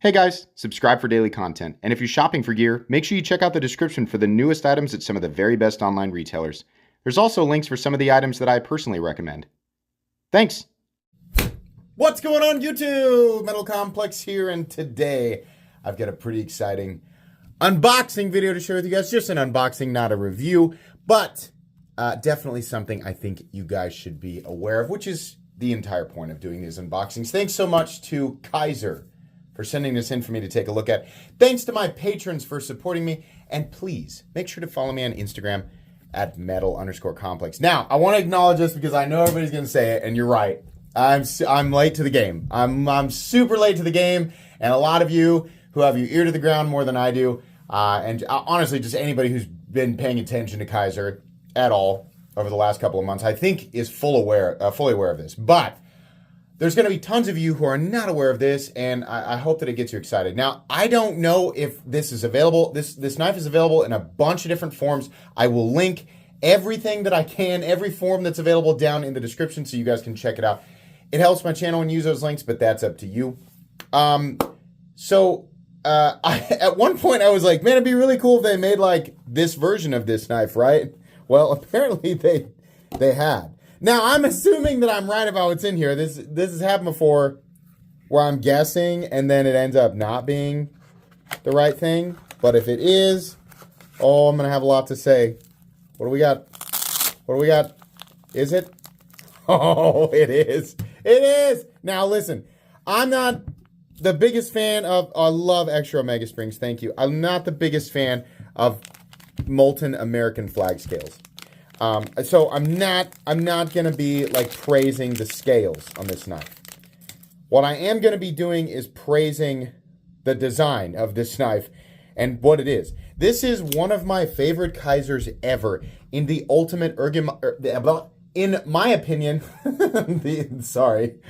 Hey guys, subscribe for daily content. And if you're shopping for gear, make sure you check out the description for the newest items at some of the very best online retailers. There's also links for some of the items that I personally recommend. Thanks! What's going on YouTube? Metal Complex here, and today I've got a pretty exciting unboxing video to share with you guys. Just an unboxing, not a review, but definitely something I think you guys should be aware of, which is the entire point of doing these unboxings. Thanks so much to Kaiser for sending this in for me to take a look at. Thanks to my patrons for supporting me, and please make sure to follow me on Instagram at metal_complex. Now, I want to acknowledge this because I know everybody's going to say it, and you're right. I'm late to the game. I'm super late to the game, and a lot of you who have your ear to the ground more than I do, and honestly, just anybody who's been paying attention to Kaiser at all over the last couple of months, I think is fully aware of this. But there's going to be tons of you who are not aware of this, and I hope that it gets you excited. Now, I don't know if this is available. This knife is available in a bunch of different forms. I will link everything that I can, every form that's available down in the description so you guys can check it out. It helps my channel and use those links, but that's up to you. At one point I was like, man, it'd be really cool if they made like this version of this knife, right? Well, apparently they had. Now, I'm assuming that I'm right about what's in here. This has happened before where I'm guessing and then it ends up not being the right thing. But if it is, I'm going to have a lot to say. What do we got? What do we got? Is it? Oh, it is. It is. Now, listen, I'm not the biggest fan of, I love Extra Omega Springs. Thank you. I'm not the biggest fan of molten American flag scales. So I'm not going to be like praising the scales on this knife. What I am going to be doing is praising the design of this knife and what it is. This is one of my favorite Kaisers ever in the ultimate in my opinion, sorry,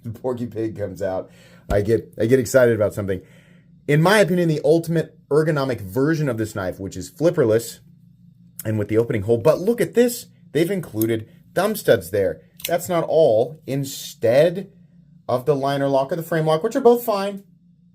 the Porky Pig comes out. I get excited about something. In my opinion, the ultimate ergonomic version of this knife, which is flipperless, and with the opening hole. But look at this. They've included thumb studs there. That's not all. Instead of the liner lock or the frame lock, which are both fine,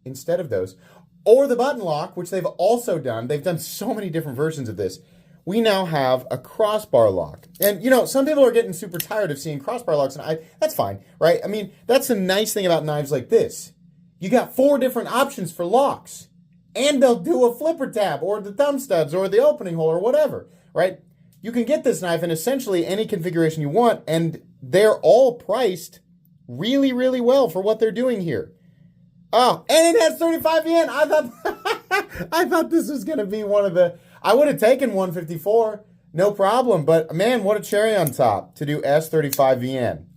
instead of those, or the button lock, which they've also done. They've done so many different versions of this. We now have a crossbar lock. And, you know, some people are getting super tired of seeing crossbar locks, and that's fine, right? I mean, that's the nice thing about knives like this. You got 4 different options for locks. And they'll do a flipper tab or the thumb studs or the opening hole or whatever, right? You can get this knife in essentially any configuration you want, and they're all priced really, really well for what they're doing here. Oh, and it has 35 yen. I thought this was going to be one of the... I would have taken 154, no problem. But man, what a cherry on top to do S35VN.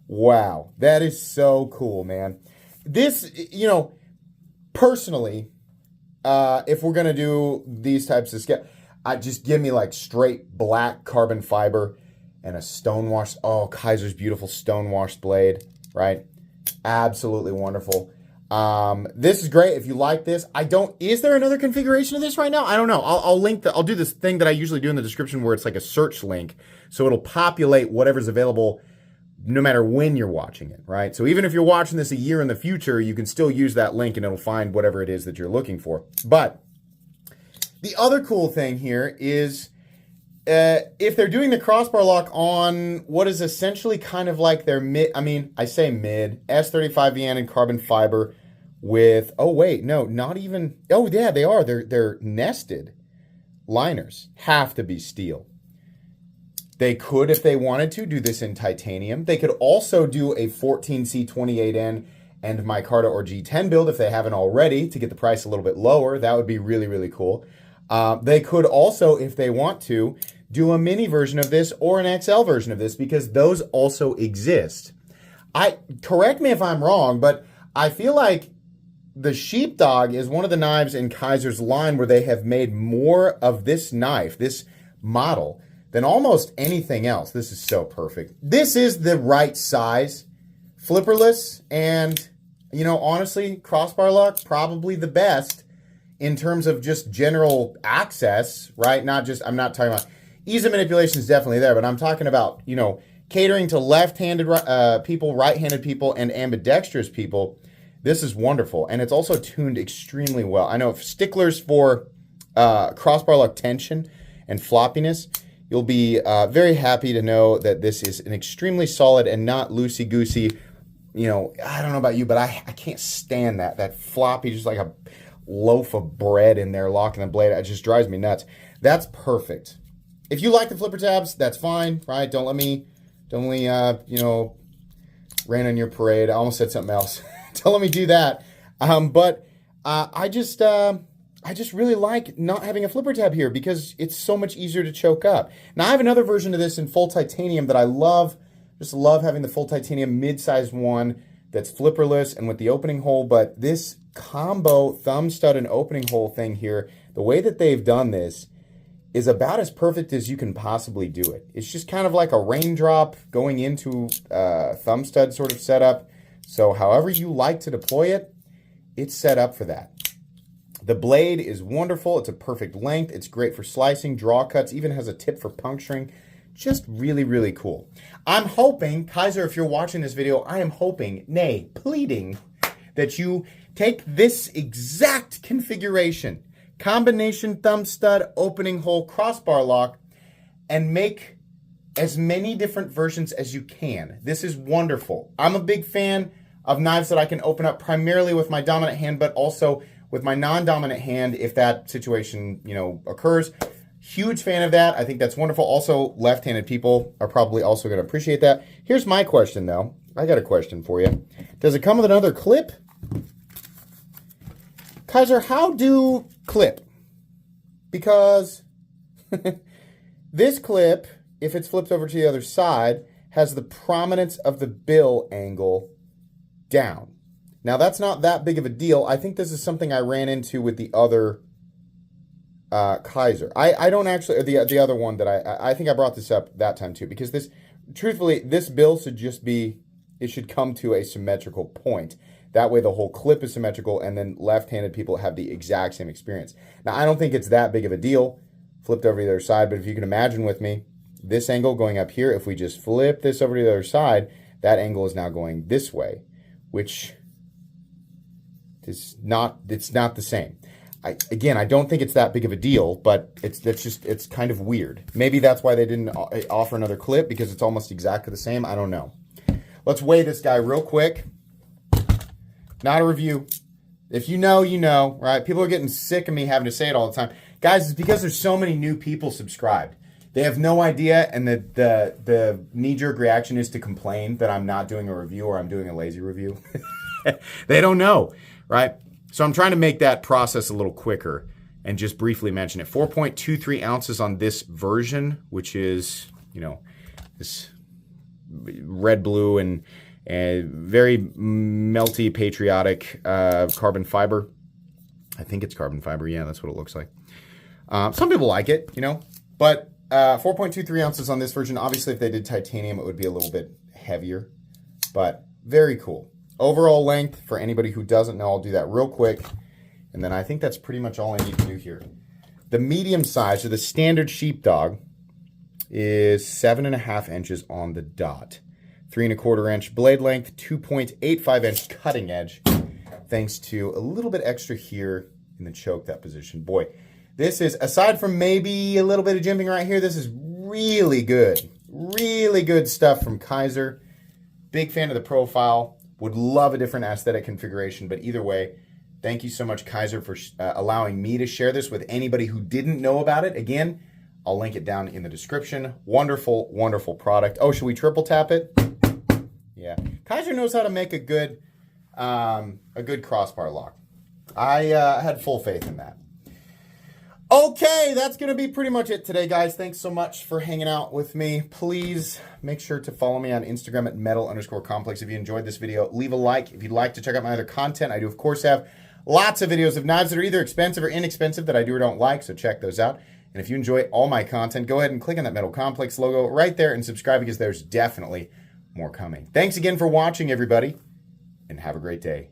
Wow, that is so cool, man. This, you know, personally... if we're going to do these types of scale, just give me like straight black carbon fiber and a stonewashed, Kaiser's beautiful stonewashed blade, right? Absolutely wonderful. This is great. If you like this, is there another configuration of this right now? I don't know. I'll do this thing that I usually do in the description where it's like a search link. So it'll populate whatever's available no matter when you're watching it, right? So even if you're watching this a year in the future, you can still use that link and it'll find whatever it is that you're looking for. But the other cool thing here is if they're doing the crossbar lock on what is essentially kind of like their S35VN and carbon fiber with, they are. They're nested liners. Have to be steel. They could, if they wanted to, do this in titanium. They could also do a 14C28N and micarta or G10 build if they haven't already to get the price a little bit lower. That would be really, really cool. They could also, if they want to, do a mini version of this or an XL version of this because those also exist. Correct me if I'm wrong, but I feel like the Sheepdog is one of the knives in Kaiser's line where they have made more of this knife, this model, than almost anything else. This is so perfect. This is the right size, flipperless, and, you know, honestly, crossbar lock, probably the best in terms of just general access, right? I'm not talking about, ease of manipulation is definitely there, but I'm talking about, you know, catering to left-handed people, right-handed people, and ambidextrous people. This is wonderful, and it's also tuned extremely well. I know if sticklers for crossbar lock tension and floppiness, you'll be very happy to know that this is an extremely solid and not loosey-goosey. You know, I don't know about you, but I can't stand that floppy, just like a loaf of bread in there locking the blade. It just drives me nuts. That's perfect. If you like the flipper tabs, that's fine, right? Don't let me, you know, rain on your parade. I almost said something else. Don't let me do that. But I just really like not having a flipper tab here because it's so much easier to choke up. Now I have another version of this in full titanium that I love. Just love having the full titanium mid-sized one that's flipperless and with the opening hole. But this combo thumb stud and opening hole thing here, the way that they've done this is about as perfect as you can possibly do it. It's just kind of like a raindrop going into thumb stud sort of setup. So however you like to deploy it, it's set up for that. The blade is wonderful. It's a perfect length. It's great for slicing, draw cuts, even has a tip for puncturing. Just really, really cool. I'm hoping, Kizer, if you're watching this video, I am hoping, nay, pleading, that you take this exact configuration, combination thumb stud, opening hole, crossbar lock, and make as many different versions as you can. This is wonderful. I'm a big fan of knives that I can open up primarily with my dominant hand, but also with my non-dominant hand if that situation, you know, occurs. Huge fan of that. I think that's wonderful. Also, left-handed people are probably also going to appreciate that. Here's my question, though. I got a question for you. Does it come with another clip? Kizer, how do clip? Because this clip, if it's flipped over to the other side, has the prominence of the bill angle down. Now, that's not that big of a deal. I think this is something I ran into with the other Kizer. I don't actually, the other one that I think I brought this up that time too, because this, truthfully, this bill should just be, it should come to a symmetrical point. That way the whole clip is symmetrical and then left-handed people have the exact same experience. Now, I don't think it's that big of a deal, flipped over to the other side, but if you can imagine with me, this angle going up here, if we just flip this over to the other side, that angle is now going this way, which is not, it's not the same. Again, I don't think it's that big of a deal, but it's kind of weird. Maybe that's why they didn't offer another clip, because it's almost exactly the same. I don't know. Let's weigh this guy real quick. Not a review. If you know, you know, right? People are getting sick of me having to say it all the time. Guys, it's because there's so many new people subscribed. They have no idea, and the knee-jerk reaction is to complain that I'm not doing a review or I'm doing a lazy review. They don't know, right? So I'm trying to make that process a little quicker and just briefly mention it. 4.23 ounces on this version, which is, you know, this red, blue, and very melty, patriotic carbon fiber. I think it's carbon fiber. Yeah, that's what it looks like. Some people like it, you know, but 4.23 ounces on this version. Obviously, if they did titanium, it would be a little bit heavier, but very cool. Overall length, for anybody who doesn't know, I'll do that real quick. And then I think that's pretty much all I need to do here. The medium size, or the standard sheepdog, is 7.5 inches on the dot. 3¼ inch blade length, 2.85 inch cutting edge, thanks to a little bit extra here in the choke that position. Boy, this is, aside from maybe a little bit of jimping right here, this is really good. Really good stuff from Kizer. Big fan of the profile. Would love a different aesthetic configuration, but either way, thank you so much, Kizer, for allowing me to share this with anybody who didn't know about it. Again, I'll link it down in the description. Wonderful, wonderful product. Oh, should we triple tap it? Yeah. Kizer knows how to make a good crossbar lock. I had full faith in that. Okay, that's going to be pretty much it today, guys. Thanks so much for hanging out with me. Please make sure to follow me on Instagram at metal_complex. If you enjoyed this video, leave a like. If you'd like to check out my other content, I do, of course, have lots of videos of knives that are either expensive or inexpensive that I do or don't like, so check those out. And if you enjoy all my content, go ahead and click on that Metal Complex logo right there and subscribe, because there's definitely more coming. Thanks again for watching, everybody, and have a great day.